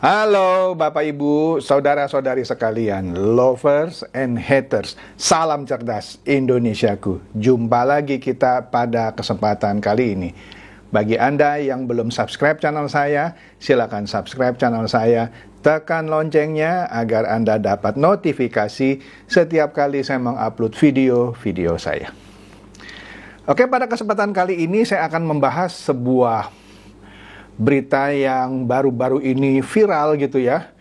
Halo Bapak Ibu, saudara-saudari sekalian, lovers and haters, salam cerdas Indonesiaku. Jumpa lagi kita pada kesempatan kali ini. Bagi Anda yang belum subscribe channel saya, silakan subscribe channel saya, tekan loncengnya agar Anda dapat notifikasi setiap kali saya mengupload video-video saya. Oke, pada kesempatan kali ini saya akan membahas sebuah berita yang baru-baru ini viral gitu ya,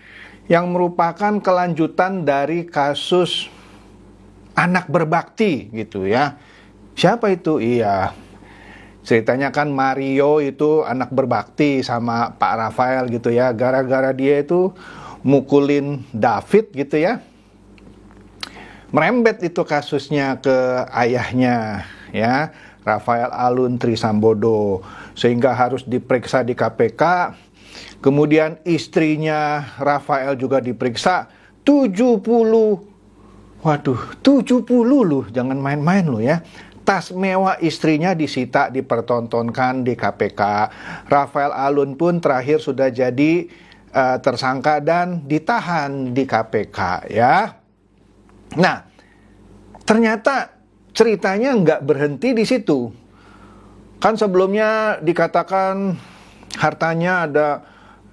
yang merupakan kelanjutan dari kasus anak berbakti gitu ya. Siapa itu? Iya, ceritanya kan Mario itu anak berbakti sama Pak Rafael gitu ya, gara-gara dia itu mukulin David gitu ya. Merembet itu kasusnya ke ayahnya ya, Rafael Alun Trisambodo, sehingga harus diperiksa di KPK. Kemudian istrinya Rafael juga diperiksa 70. Waduh, 70 loh, jangan main-main loh ya. Tas mewah istrinya disita, dipertontonkan di KPK. Rafael Alun pun terakhir sudah jadi tersangka dan ditahan di KPK ya. Nah, ternyata ceritanya nggak berhenti di situ. Kan sebelumnya dikatakan hartanya ada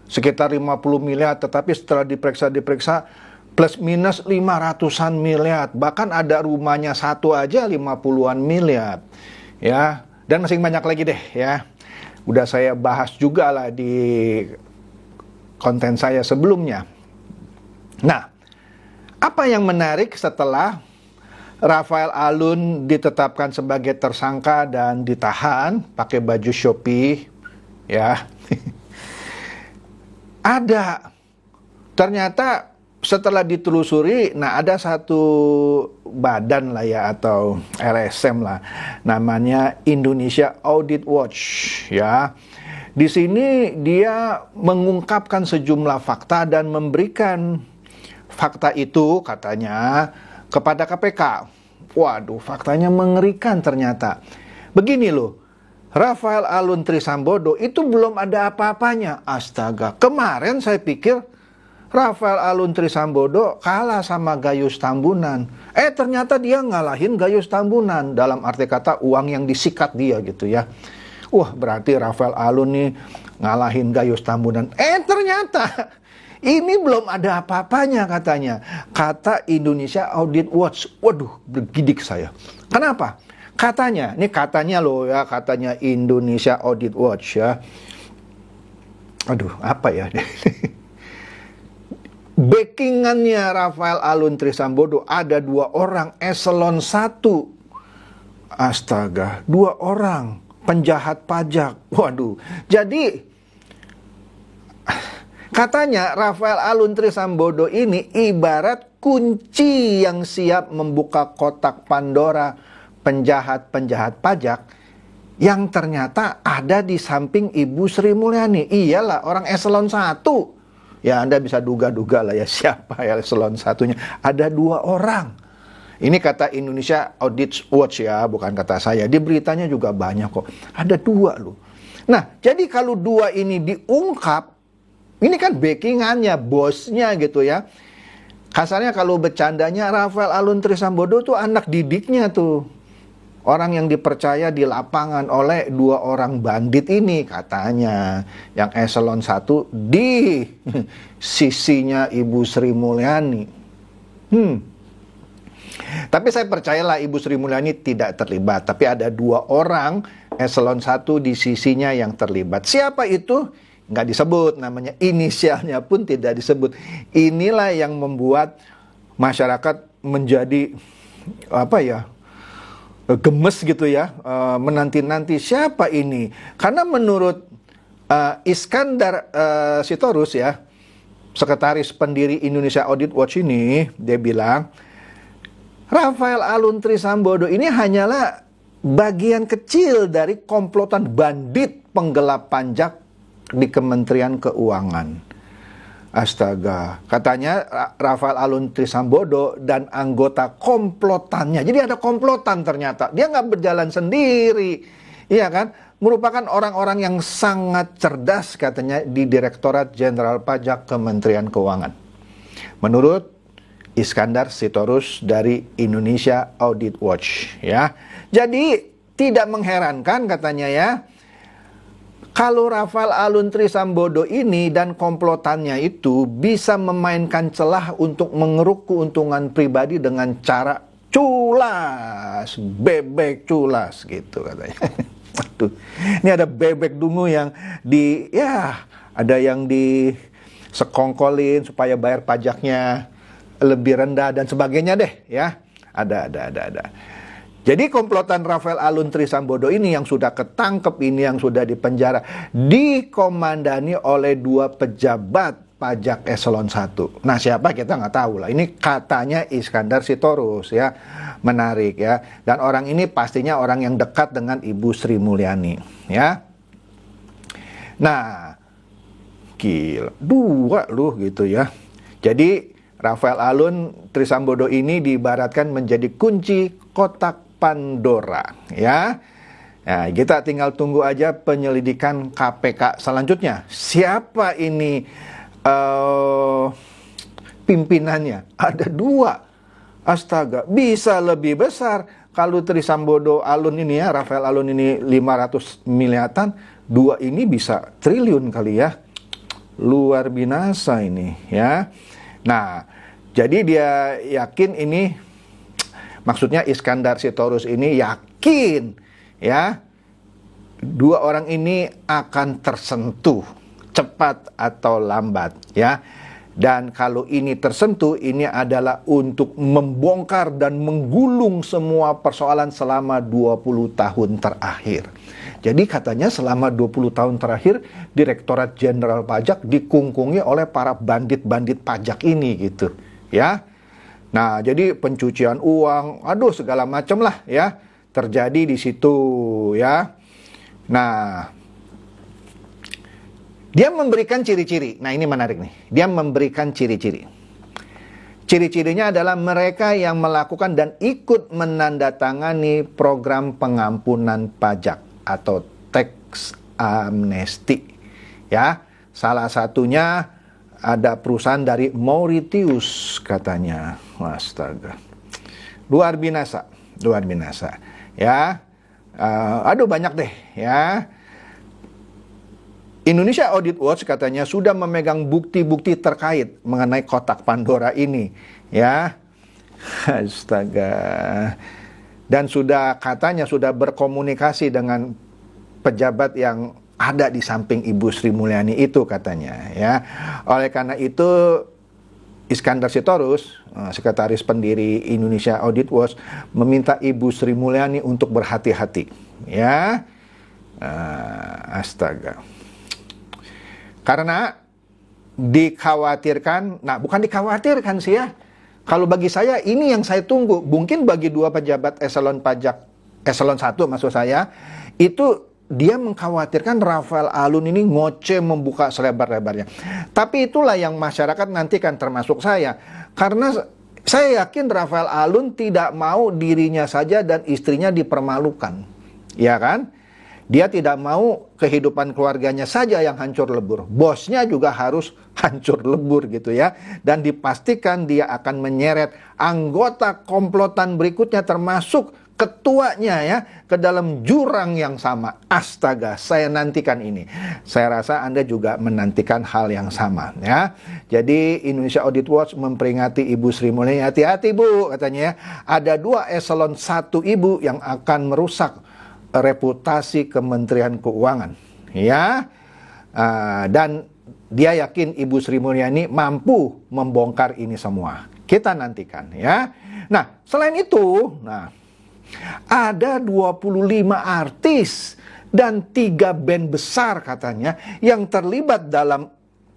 sekitar 50 miliar, tetapi setelah diperiksa plus minus 500-an miliar. Bahkan ada rumahnya satu aja 50-an miliar. Ya, dan masih banyak lagi deh ya. Udah saya bahas juga lah di konten saya sebelumnya. Nah, apa yang menarik setelah Rafael Alun ditetapkan sebagai tersangka dan ditahan pakai baju Shopee ya. Ternyata setelah ditelusuri, nah ada satu badan lah ya, atau LSM lah, namanya Indonesia Audit Watch ya. Di sini dia mengungkapkan sejumlah fakta dan memberikan fakta itu katanya kepada KPK. Waduh, faktanya mengerikan ternyata. Begini loh, Rafael Alun Trisambodo itu belum ada apa-apanya. Astaga, kemarin saya pikir Rafael Alun Trisambodo kalah sama Gayus Tambunan. Ternyata dia ngalahin Gayus Tambunan. Dalam arti kata uang yang disikat dia gitu ya. Wah, berarti Rafael Alun nih ngalahin Gayus Tambunan. Ternyata ini belum ada apa-apanya katanya. Kata Indonesia Audit Watch. Waduh, bergidik saya. Kenapa? Katanya, ini katanya loh ya, katanya Indonesia Audit Watch ya. Aduh, apa ya? Backingannya Rafael Alun Trisambodo ada 2 orang eselon 1. Astaga, 2 orang penjahat pajak. Waduh, jadi katanya Rafael Alun Trisambodo ini ibarat kunci yang siap membuka kotak Pandora penjahat-penjahat pajak yang ternyata ada di samping Ibu Sri Mulyani. Iyalah, orang eselon 1. Ya, Anda bisa duga-duga lah ya siapa ya eselon 1-nya. Ada 2 orang. Ini kata Indonesia Audit Watch ya, bukan kata saya. Di beritanya juga banyak kok. Ada 2 loh. Nah, jadi kalau 2 ini diungkap, ini kan backingannya, bosnya gitu ya. Kasarnya kalau bercandanya, Rafael Alun Trisambodo tuh anak didiknya tuh. Orang yang dipercaya di lapangan oleh 2 orang bandit ini katanya. Yang eselon 1 di sisinya Ibu Sri Mulyani. Tapi saya percayalah Ibu Sri Mulyani tidak terlibat. Tapi ada 2 orang eselon 1 di sisinya yang terlibat. Siapa itu? Nggak disebut namanya, inisialnya pun tidak disebut. Inilah yang membuat masyarakat menjadi gemes gitu ya, menanti-nanti siapa ini. Karena menurut Iskandar Sitorus ya, sekretaris pendiri Indonesia Audit Watch ini, dia bilang Rafael Alun Trisambodo ini hanyalah bagian kecil dari komplotan bandit penggelap pajak di Kementerian Keuangan. Astaga, katanya Rafael Alun Trisambodo dan anggota komplotannya. Jadi ada komplotan ternyata. Dia nggak berjalan sendiri. Iya kan? merupakan orang-orang yang sangat cerdas katanya di Direktorat Jenderal Pajak Kementerian Keuangan. Menurut Iskandar Sitorus dari Indonesia Audit Watch, ya. Jadi tidak mengherankan katanya ya, kalau Rafael Alun Trisambodo ini dan komplotannya itu bisa memainkan celah untuk mengeruk keuntungan pribadi dengan cara culas, bebek culas gitu katanya. Aduh, ini ada bebek dungu yang ada yang disekongkolin supaya bayar pajaknya lebih rendah dan sebagainya deh ya. Ada. Jadi komplotan Rafael Alun Trisambodo ini yang sudah ketangkep ini, yang sudah dipenjara, dikomandani oleh 2 pejabat pajak eselon 1. Nah siapa kita nggak tahu lah. Ini katanya Iskandar Sitorus ya. Menarik ya. Dan orang ini pastinya orang yang dekat dengan Ibu Sri Mulyani ya. Nah, gila, 2 loh gitu ya. Jadi Rafael Alun Trisambodo ini diibaratkan menjadi kunci kotak Pandora ya. Nah, kita tinggal tunggu aja penyelidikan KPK selanjutnya. Siapa ini pimpinannya? Ada 2. Astaga, bisa lebih besar. Kalau Trisambodo Alun ini ya, Rafael Alun ini 500 miliaran, 2 ini bisa triliun kali ya. Luar binasa ini ya. Nah, jadi dia yakin ini, maksudnya Iskandar Sitorus ini yakin ya 2 orang ini akan tersentuh cepat atau lambat ya. Dan kalau ini tersentuh, ini adalah untuk membongkar dan menggulung semua persoalan selama 20 tahun terakhir. Jadi katanya selama 20 tahun terakhir Direktorat Jenderal Pajak dikungkungi oleh para bandit-bandit pajak ini gitu ya. Nah, jadi pencucian uang, segala macam lah ya terjadi di situ ya. Nah, dia memberikan ciri-ciri. Nah, ini menarik nih. Dia memberikan ciri-ciri. Ciri-cirinya adalah mereka yang melakukan dan ikut menandatangani program pengampunan pajak atau tax amnesty. Ya, salah satunya ada perusahaan dari Mauritius katanya. Astaga. Luar binasa. Ya. Banyak deh ya. Indonesia Audit Watch katanya sudah memegang bukti-bukti terkait mengenai kotak Pandora ini ya. Astaga. Dan katanya sudah berkomunikasi dengan pejabat yang ada di samping Ibu Sri Mulyani itu katanya ya. Oleh karena itu Iskandar Sitorus, sekretaris pendiri Indonesia Audit Watch, meminta Ibu Sri Mulyani untuk berhati-hati ya. Astaga. Karena dikhawatirkan, bukan dikhawatirkan sih ya. Kalau bagi saya ini yang saya tunggu. Mungkin bagi 2 pejabat eselon 1 maksud saya, itu dia mengkhawatirkan Rafael Alun ini ngoceh membuka selebar-lebarnya. Tapi itulah yang masyarakat nantikan termasuk saya. Karena saya yakin Rafael Alun tidak mau dirinya saja dan istrinya dipermalukan. Ya kan? Dia tidak mau kehidupan keluarganya saja yang hancur lebur. Bosnya juga harus hancur lebur gitu ya. Dan dipastikan dia akan menyeret anggota komplotan berikutnya termasuk ketuanya ya ke dalam jurang yang sama. Astaga, saya nantikan ini. Saya rasa Anda juga menantikan hal yang sama ya. Jadi Indonesia Audit Watch memperingati Ibu Sri Mulyani, hati-hati Bu katanya ya. Ada 2 eselon 1 Ibu yang akan merusak reputasi Kementerian Keuangan ya. Dan dia yakin Ibu Sri Mulyani mampu membongkar ini semua. Kita nantikan ya. Nah, selain itu, ada 25 artis dan 3 band besar katanya yang terlibat dalam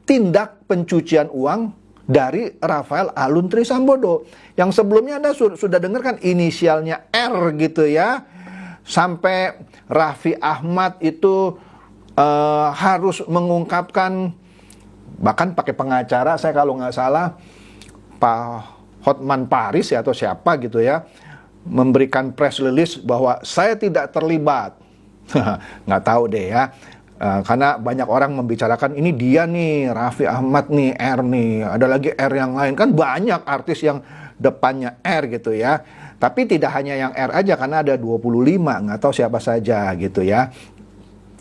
tindak pencucian uang dari Rafael Alun Trisambodo. Yang sebelumnya Anda sudah dengar kan inisialnya R gitu ya. Sampai Raffi Ahmad itu harus mengungkapkan, bahkan pakai pengacara, saya kalau nggak salah Pak Hotman Paris ya atau siapa gitu ya, memberikan press release bahwa saya tidak terlibat. Nggak tahu deh ya. Karena banyak orang membicarakan ini dia nih, Raffi Ahmad nih, R nih, ada lagi R yang lain. Kan banyak artis yang depannya R gitu ya. Tapi tidak hanya yang R aja, karena ada 25, nggak tahu siapa saja gitu ya.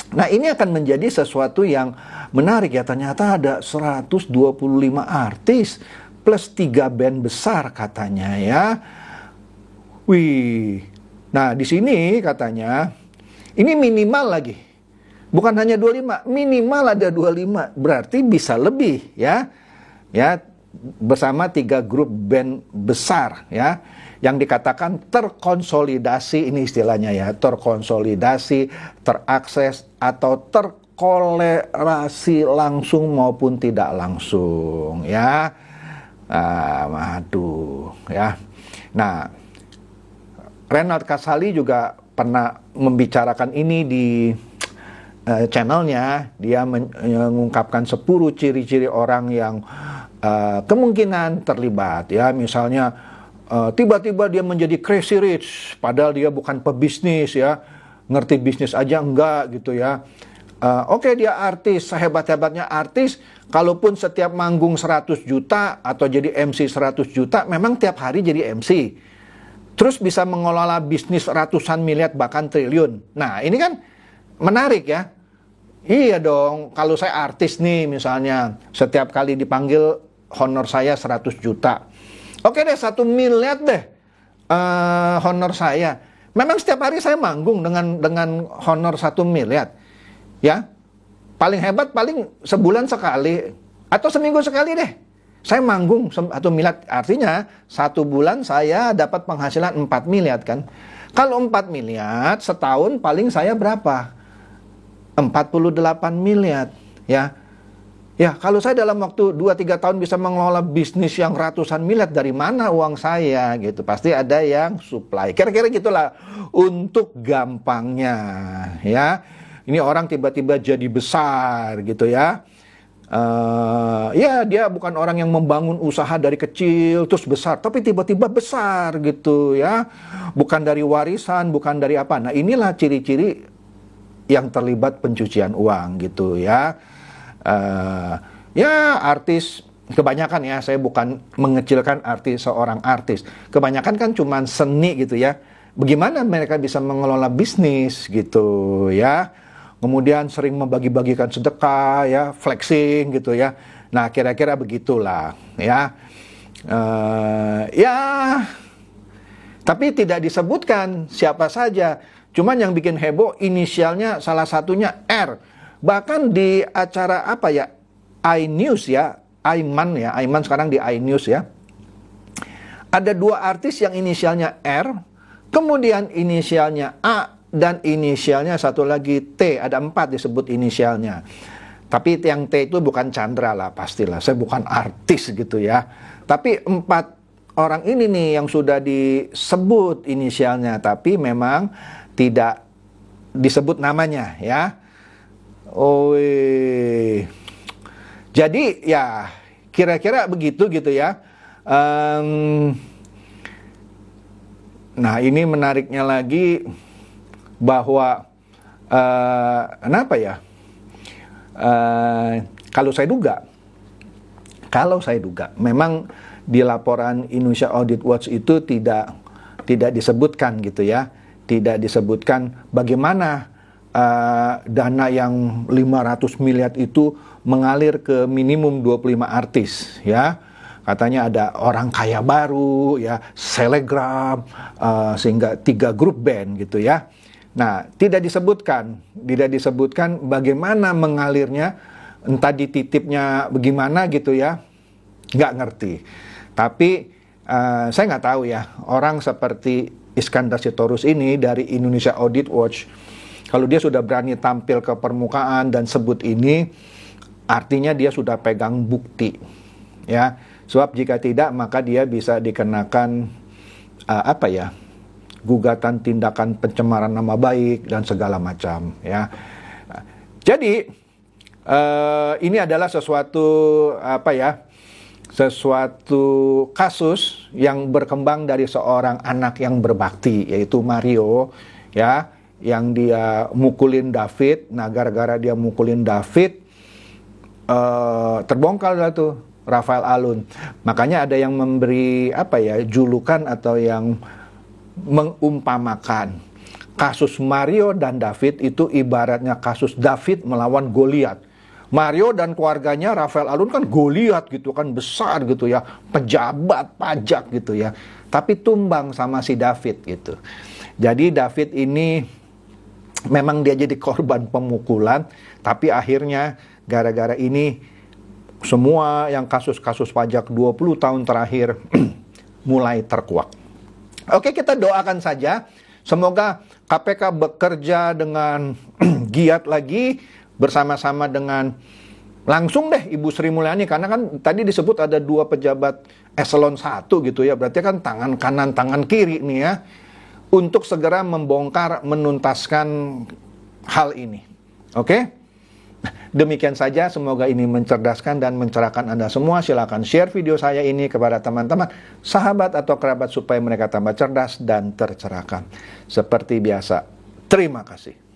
Nah, ini akan menjadi sesuatu yang menarik ya. Ternyata ada 125 artis plus 3 band besar katanya ya. Wih. Nah, di sini katanya ini minimal lagi. Bukan hanya 25, minimal ada 25. Berarti bisa lebih ya. Ya, bersama 3 grup band besar ya, yang dikatakan terkonsolidasi, ini istilahnya ya, terkonsolidasi, terakses atau terkolerasi langsung maupun tidak langsung ya. Aduh ya. Nah, Renald Kasali juga pernah membicarakan ini di channelnya. Dia mengungkapkan 10 ciri-ciri orang yang kemungkinan terlibat ya. Misalnya tiba-tiba dia menjadi crazy rich padahal dia bukan pebisnis ya, ngerti bisnis aja enggak gitu ya. Oke, dia artis, sehebat-hebatnya artis, kalaupun setiap manggung 100 juta atau jadi MC 100 juta, memang tiap hari jadi MC. Terus bisa mengelola bisnis ratusan miliar bahkan triliun. Nah, ini kan menarik ya. Iya dong, kalau saya artis nih misalnya, setiap kali dipanggil honor saya 100 juta. Oke deh, 1 miliar deh honor saya. Memang setiap hari saya manggung dengan honor 1 miliar. Ya, paling hebat paling sebulan sekali atau seminggu sekali deh. Saya manggung 1 miliar, artinya 1 bulan saya dapat penghasilan 4 miliar kan. Kalau 4 miliar setahun paling saya berapa? 48 miliar ya. Ya, kalau saya dalam waktu 2-3 tahun bisa mengelola bisnis yang ratusan miliar, dari mana uang saya gitu? Pasti ada yang supply. Kira-kira gitulah untuk gampangnya ya. Ini orang tiba-tiba jadi besar gitu ya. Ya, dia bukan orang yang membangun usaha dari kecil terus besar, tapi tiba-tiba besar gitu ya. Bukan dari warisan, bukan dari apa. Nah, inilah ciri-ciri yang terlibat pencucian uang gitu ya. Ya, artis kebanyakan ya, saya bukan mengecilkan artis, seorang artis. Kebanyakan kan cuma seni gitu ya. Bagaimana mereka bisa mengelola bisnis gitu ya. Kemudian sering membagi-bagikan sedekah ya, flexing gitu ya. Nah, kira-kira begitulah ya. Ya, tapi tidak disebutkan siapa saja. Cuman yang bikin heboh inisialnya salah satunya R. Bahkan di acara apa ya, iNews ya, Aiman ya, Aiman sekarang di iNews ya. Ada 2 artis yang inisialnya R, kemudian inisialnya A, dan inisialnya satu lagi T. Ada 4 disebut inisialnya. Tapi yang T itu bukan Chandra lah, pastilah. Saya bukan artis gitu ya. Tapi 4 orang ini nih yang sudah disebut inisialnya, tapi memang tidak disebut namanya ya. Jadi ya kira-kira begitu gitu ya. Nah, ini menariknya lagi bahwa kenapa ya? Kalau saya duga, memang di laporan Indonesia Audit Watch itu tidak disebutkan gitu ya, tidak disebutkan bagaimana dana yang 500 miliar itu mengalir ke minimum 25 artis ya. Katanya ada orang kaya baru ya, selebgram, sehingga 3 grup band gitu ya. Nah, tidak disebutkan bagaimana mengalirnya, entah dititipnya bagaimana gitu ya, nggak ngerti. Tapi saya nggak tahu ya, orang seperti Iskandar Sitorus ini dari Indonesia Audit Watch, kalau dia sudah berani tampil ke permukaan dan sebut ini, artinya dia sudah pegang bukti ya. Sebab jika tidak, maka dia bisa dikenakan gugatan tindakan pencemaran nama baik dan segala macam ya. Jadi ini adalah sesuatu sesuatu kasus yang berkembang dari seorang anak yang berbakti, yaitu Mario ya, yang dia mukulin David. Nah, gara-gara dia mukulin David, terbongkar lah tuh Rafael Alun. Makanya ada yang memberi julukan atau yang mengumpamakan kasus Mario dan David itu ibaratnya kasus David melawan Goliat. Mario dan keluarganya Rafael Alun kan Goliat gitu kan, besar gitu ya, pejabat pajak gitu ya, tapi tumbang sama si David gitu. Jadi David ini memang dia jadi korban pemukulan, tapi akhirnya gara-gara ini semua yang kasus-kasus pajak 20 tahun terakhir mulai terkuak. Oke, kita doakan saja semoga KPK bekerja dengan giat lagi bersama-sama dengan langsung deh Ibu Sri Mulyani, karena kan tadi disebut ada 2 pejabat eselon 1 gitu ya, berarti kan tangan kanan tangan kiri nih ya, untuk segera membongkar menuntaskan hal ini. Oke? Demikian saja, semoga ini mencerdaskan dan mencerahkan Anda semua. Silakan share video saya ini kepada teman-teman, sahabat atau kerabat supaya mereka tambah cerdas dan tercerahkan. Seperti biasa, terima kasih.